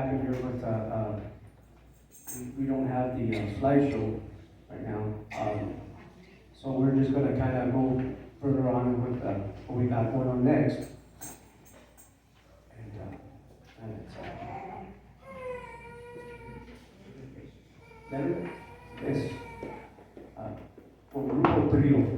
back of here with, we don't have the slideshow right now. So we're just gonna kind of go further on with what we got going on next. And it's, then es con grupo trío.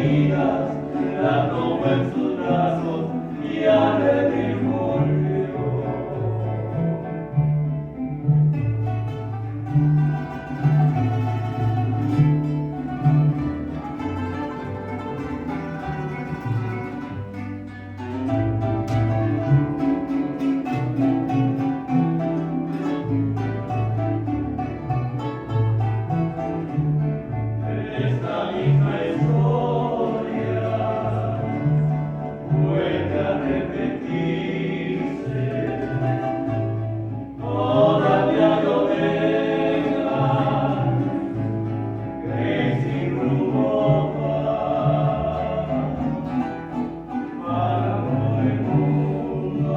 heridas, la tomó en sus brazos y a reír volvió. Esta misma historia vuelve a repetirse. Todavía yo venga, que sin rumbo vagando el mundo,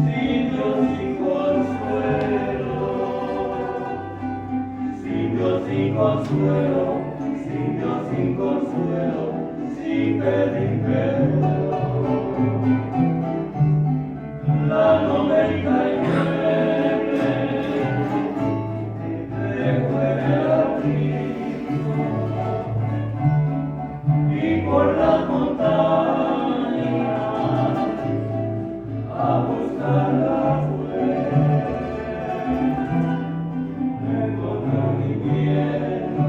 sin Dios, sin consuelo. Sin Dios, sin consuelo, sin Dios, sin consuelo, sin pedir perdón. La 99 dejó el abrigo y por las montañas a buscarla fue. Encontró mi miedo,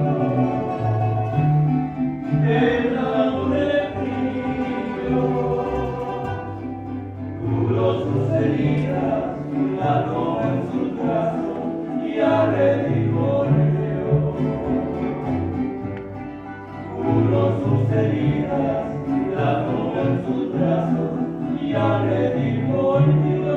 helado de frío, curó sus heridas, la tomó en sus brazos y a reír volvió. Curó sus heridas, la tomó en sus brazos y a reír volvió.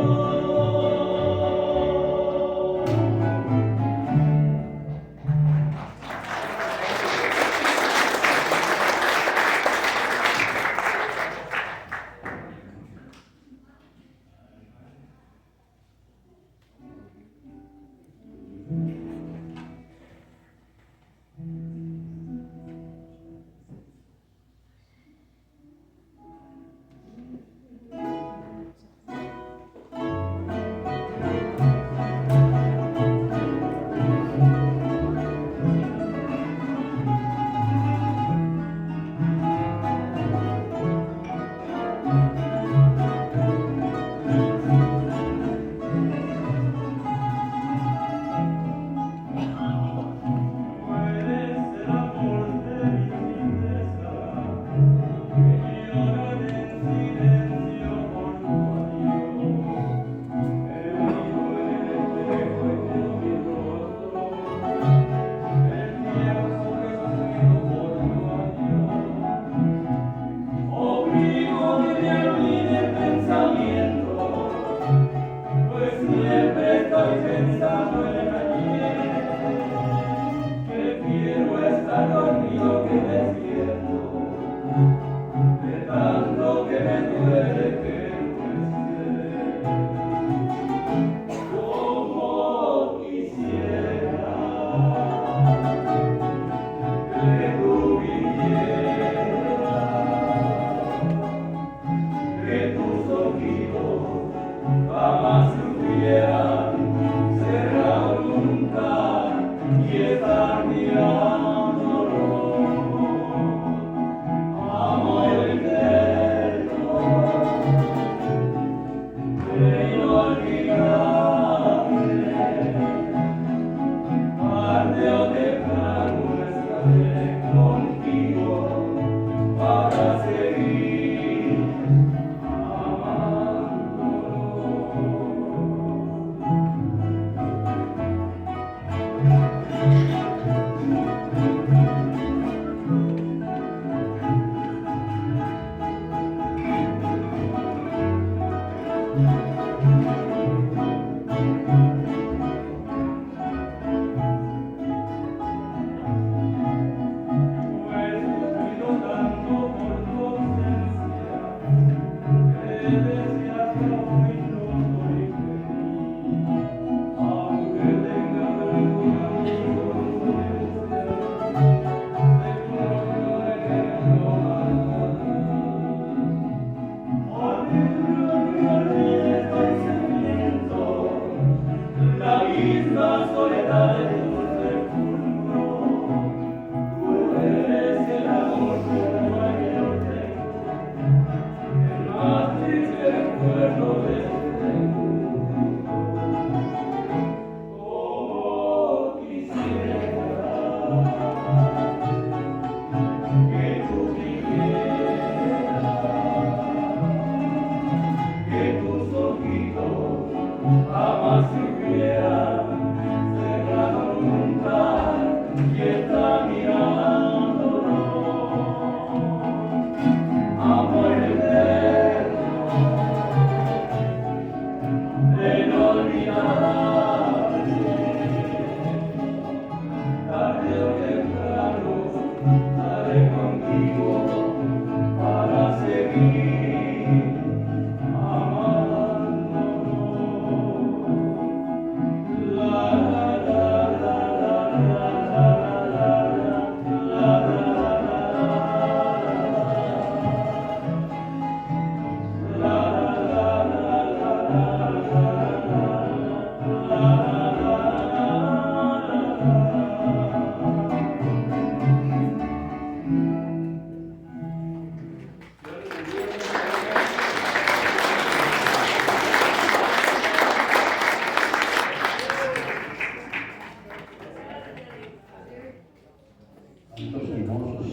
estos hermosos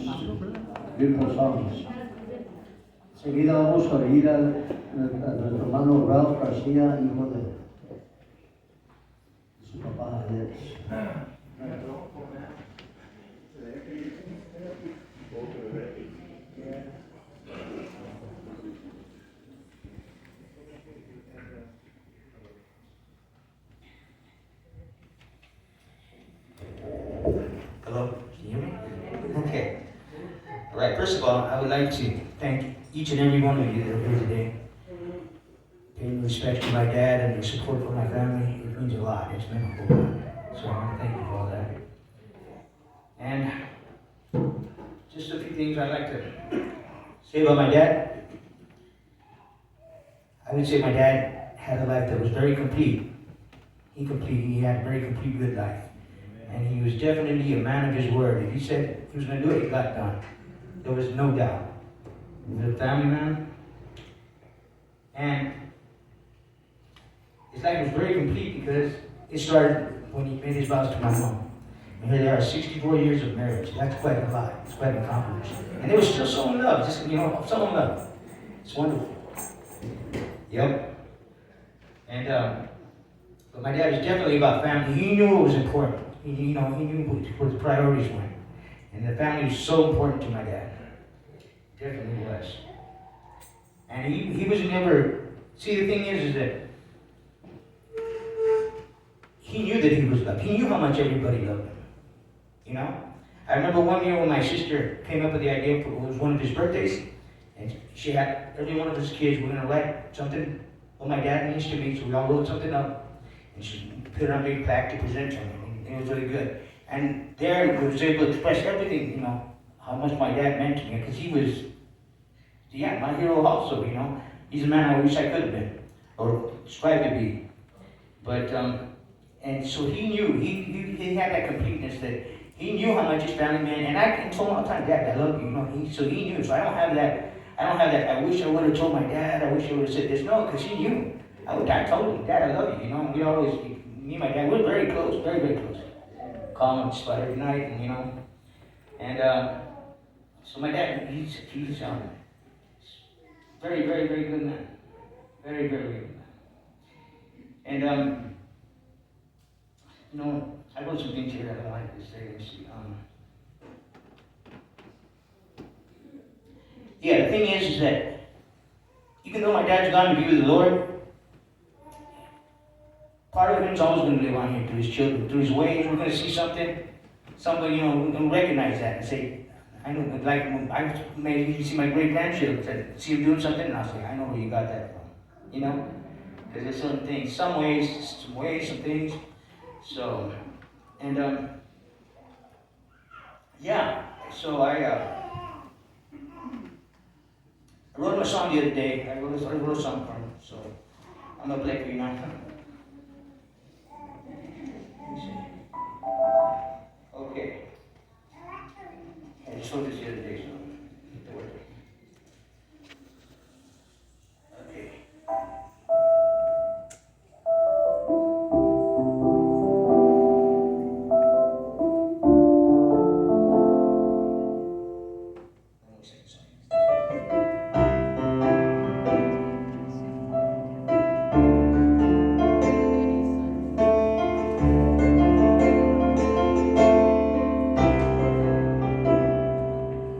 beautiful songs. Enseguida vamos a oír a nuestro hermano Ralph Garcia, hijo de su papá Alex. Hello, can you hear me? Okay. All right, first of all, I would like to thank each and every one of you that are here today. Paying respect to my dad and your support for my family, it means a lot. It's meant a whole lot. So I want to thank you for all that. And just a few things I'd like to say about my dad. I would say my dad had a life that was very complete. He had a very complete good life. And he was definitely a man of his word. If he said he was going to do it, it got done. There was no doubt. He was a family man. And his life was very complete because it started when he made his vows to my mom. And here they are, 64 years of marriage. That's quite a lot. It's quite an accomplishment. And they were still so in love, just, so in love. It's wonderful. Yep. And, but my dad was definitely about family. He knew it was important. He knew what his priorities were. And the family was so important to my dad. Definitely was. And he was never, see the thing is that he knew that he was loved. He knew how much everybody loved him. You know? I remember one year when my sister came up with the idea, it was one of his birthdays, and she had, every one of his kids were going to write something what my dad means to me, so we all wrote something up, and she put it on a big plaque to present to him. It was really good. And there, we was able to express everything, how much my dad meant to me, because he was, my hero also, He's a man I wish I could have been, or strive to be. But, and so he knew, he had that completeness that he knew how much his family meant, and I told him all the time, Dad, I love you, so he knew. So I don't have that, I wish I would have told my dad, I wish I would have said this. No, because he knew. I told him, Dad, I love you, and we always, me and my dad, we're very close, very, very close. Call him just about every night, and so my dad, he's very, very, very good man. Very, very good man. And, I wrote some things here that I wanted to say. Let me see. Yeah, the thing is that even though my dad's gone to be with the Lord, part of him's always going to live on here through his children, through his ways. We're going to see somebody, we're going to recognize that and say, I know, like, maybe you see my great grandchildren, see him doing something, and I'll say, I know where you got that from, Because there's certain things, some things. So, and, so I wrote him a song the other day. I wrote a song for him, so I'm going to play it for you now. Let me see. Okay. I just wrote this the other day, so get to work. Okay.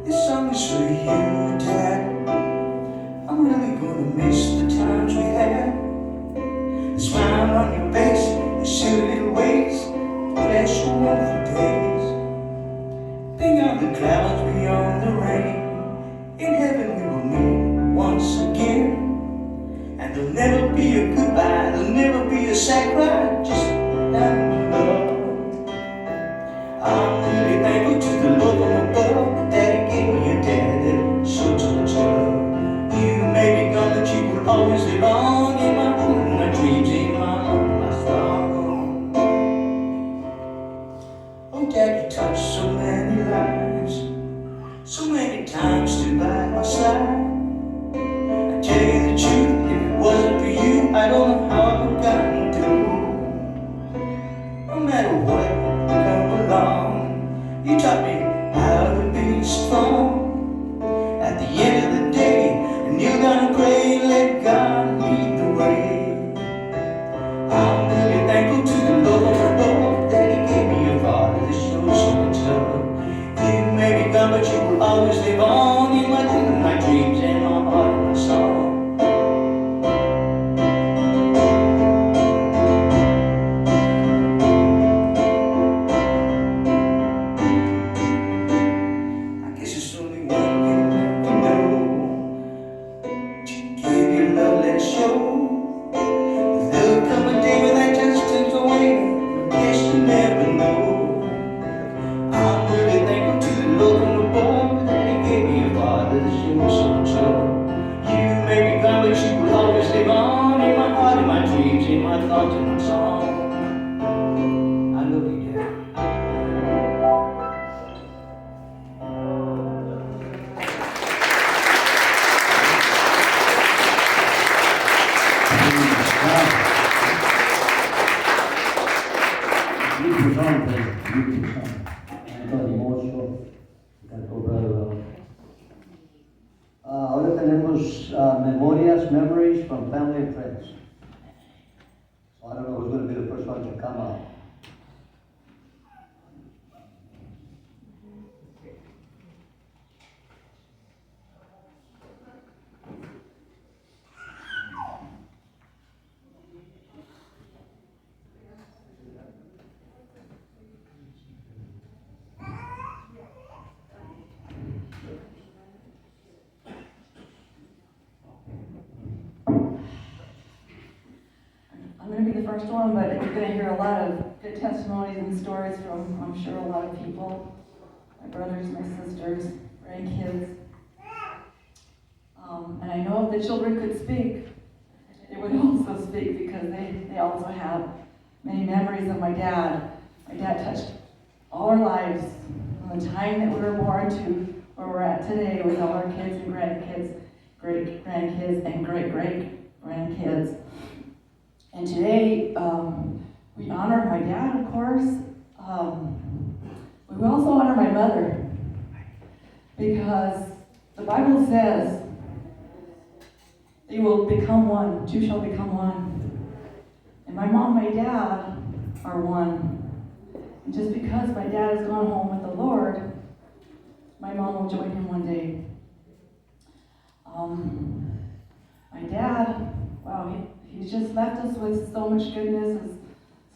This song is for you, Dad. I'm really gonna miss the times we had. The smile on your face, the silly little ways, the flash of wonderful days. Beyond the clouds, beyond the rain, in heaven we will meet once again. And there'll never be a goodbye, there'll never be a sad cry, just nothing but love. I'm really thankful to the Lord from above that He gave me a dad that showed so much love. You may be gone, but you will always live on in my dreams, in my sorrow. Oh, Dad, you touched so many lives, so many times stood by my side. I tell you the truth, if it wasn't for you, I don't know how I would have gotten through. will always live on in my dreams, in my heart, and my soul. I guess it's only one thing left to do, to give your love, let it show. There'll come a day when that just turns away, I guess you never know. I'm really thankful to the Lord from above that He gave me a father to show me so much love. You may be gone, but you will always live on in my heart, in my dreams, in my thoughts, in my song. I love you, Dad. Beautiful song, brother. Beautiful song. Canto hermoso. Canto brother. Ahora tenemos memories from family and friends. So I don't know who's going to be the first one to come out. I'm going to be the first one, but you're going to hear a lot of good testimonies and stories from, I'm sure, a lot of people. My brothers, my sisters, grandkids. And I know if the children could speak, they would also speak because they also have many memories of my dad. My dad touched all our lives from the time that we were born to where we're at today with all our kids and grandkids, great-grandkids, and great-great-grandkids. And today, we honor my dad, of course. We also honor my mother because the Bible says they will become one, two shall become one. And my mom and my dad are one. And just because my dad has gone home with the Lord, my mom will join him one day. My dad, wow, he's just left us with so much goodness, as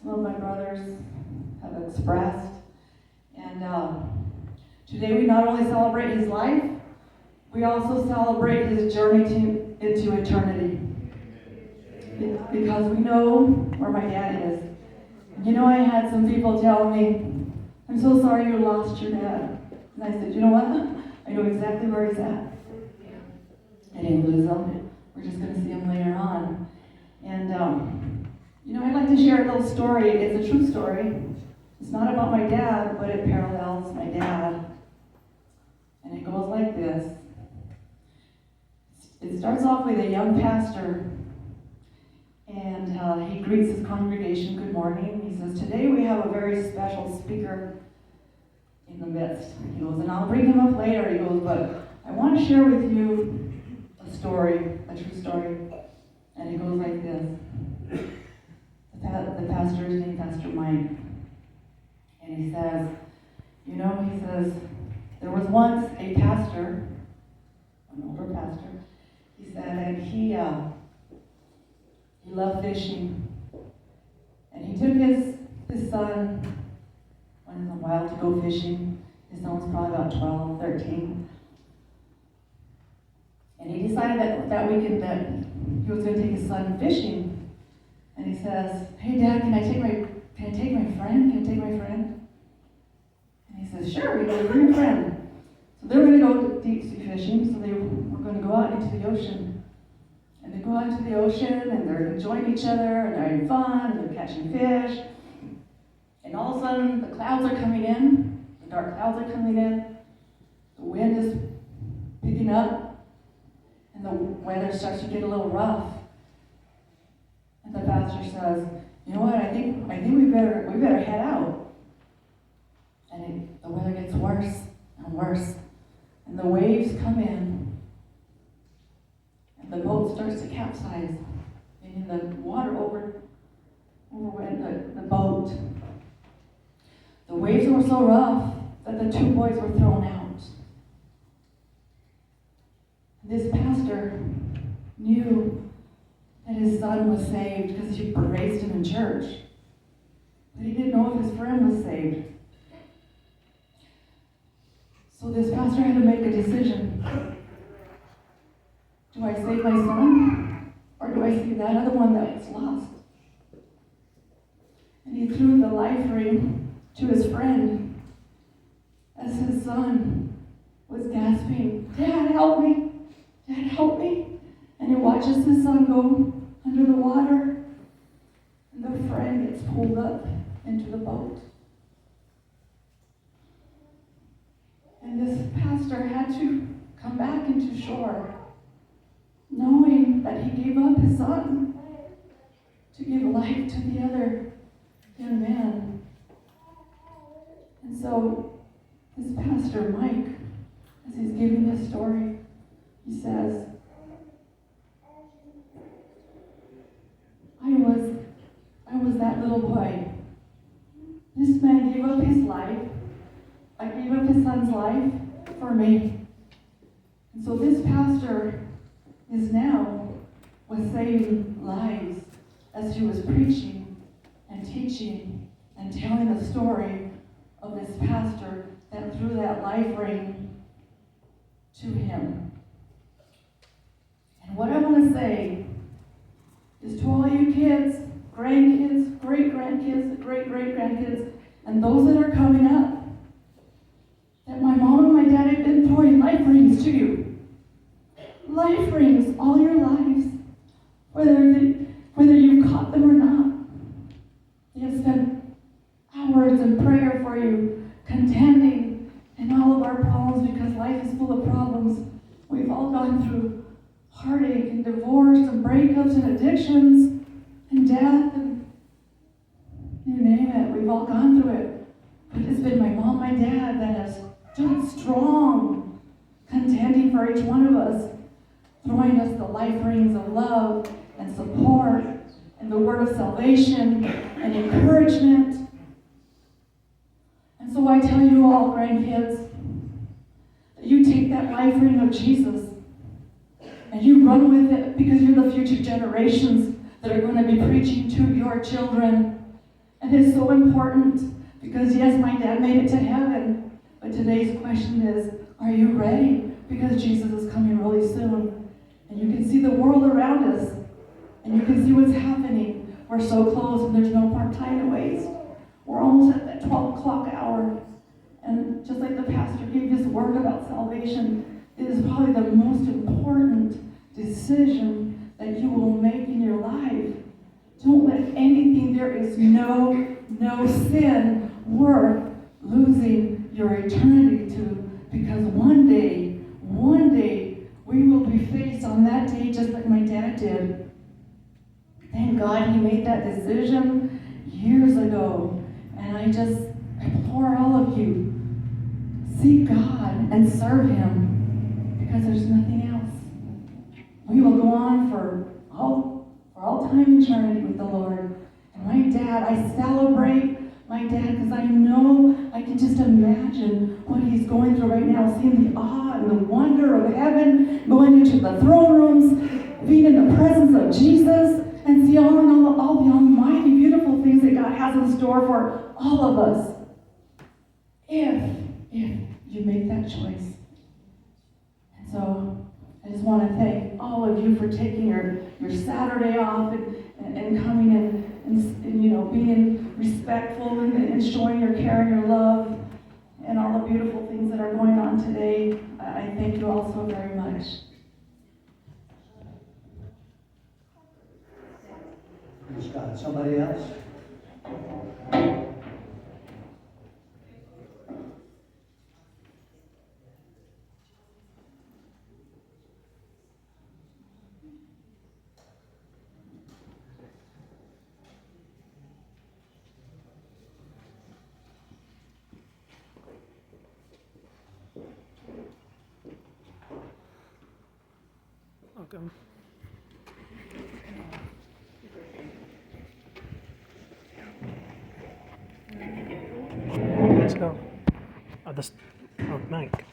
some of my brothers have expressed. And today we not only celebrate his life, we also celebrate his journey into eternity. Because we know where my dad is. And you know, I had some people tell me, I'm so sorry you lost your dad. And I said, you know what? I know exactly where he's at. I didn't lose him. We're just going to see him later on. And, you know, I'd like to share a little story. It's a true story. It's not about my dad, but it parallels my dad. And it goes like this. It starts off with a young pastor, and he greets his congregation, good morning. He says, today we have a very special speaker in the midst. He goes, and I'll bring him up later. He goes, but I want to share with you a story, a true story. And it goes like this. The pastor is named Pastor Mike. And he says, you know, he says, there was once a pastor, an older pastor, he said, and he loved fishing. And he took his son once in a while to go fishing. His son was probably about 12, 13. And he decided that weekend that he was going to take his son fishing. And he says, hey, Dad, can I take my friend? Can I take my friend? And he says, sure. He goes, bring your friend. So they were going to go deep sea fishing, so they were going to go out into the ocean. And they go out into the ocean, and they're enjoying each other, and they're having fun, and they're catching fish. And all of a sudden, the clouds are coming in. The dark clouds are coming in. The wind is picking up, and the weather starts to get a little rough. And the pastor says, you know what, I think we better head out. And the weather gets worse and worse. And the waves come in. And the boat starts to capsize. Meaning the water overwent the boat. The waves were so rough that the two boys were thrown out. knew that his son was saved because he raised him in church. But he didn't know if his friend was saved. So this pastor had to make a decision. Do I save my son? Or do I save that other one that was lost? And he threw the life ring to his friend as his son was gasping, "Dad, help me! Dad, help me!" And he watches his son go under the water, and the friend gets pulled up into the boat. And this pastor had to come back into shore, knowing that he gave up his son to give life to the other young man. And so this pastor, Mike, as he's giving this story, he says, I was that little boy. This man gave up his life. I gave up his son's life for me. And so this pastor is now was saving lives as he was preaching and teaching and telling the story of this pastor that threw that life ring to him. And what I want to say is to all you kids, grandkids, great-grandkids, great-great-grandkids, and those that are coming up, that my mom and my dad have been throwing life rings to you. Life rings all your lives, whether you've caught them or not. They have spent hours in prayer for you, contending in all of our problems, because life is full of problems. We've all gone through heartache and divorce and breakups and addictions and death and you name it. We've all gone through it. But it's been my mom, my dad that has stood strong, contending for each one of us, throwing us the life rings of love and support and the word of salvation and encouragement. And so I tell you all, grandkids, that you take that life ring of Jesus and you run with it, because you're the future generations that are going to be preaching to your children. And it's so important, because yes, my dad made it to heaven, but today's question is, are you ready? Because Jesus is coming really soon. And you can see the world around us, and you can see what's happening. We're so close, and there's no more time to waste. We're almost at that 12 o'clock hour. And just like the pastor gave his word about salvation, it is probably the most important decision that you will make in your life. Don't let anything, there is no sin worth losing your eternity to, because one day, we will be faced on that day just like my dad did. Thank God he made that decision years ago. And I just implore all of you, seek God and serve him, because there's nothing else. We will go on for all time eternity with the Lord. And my dad, I celebrate my dad, because I know, I can just imagine what he's going through right now, seeing the awe and the wonder of heaven, going into the throne rooms, being in the presence of Jesus, and see all the almighty, beautiful things that God has in store for all of us. If you make that choice. And so, I just want to thank all of you for taking your Saturday off and coming and you know, being respectful and showing your care and your love and all the beautiful things that are going on today. I thank you all so very much. Praise God. Somebody else? Welcome. Let's go. Oh, Mike.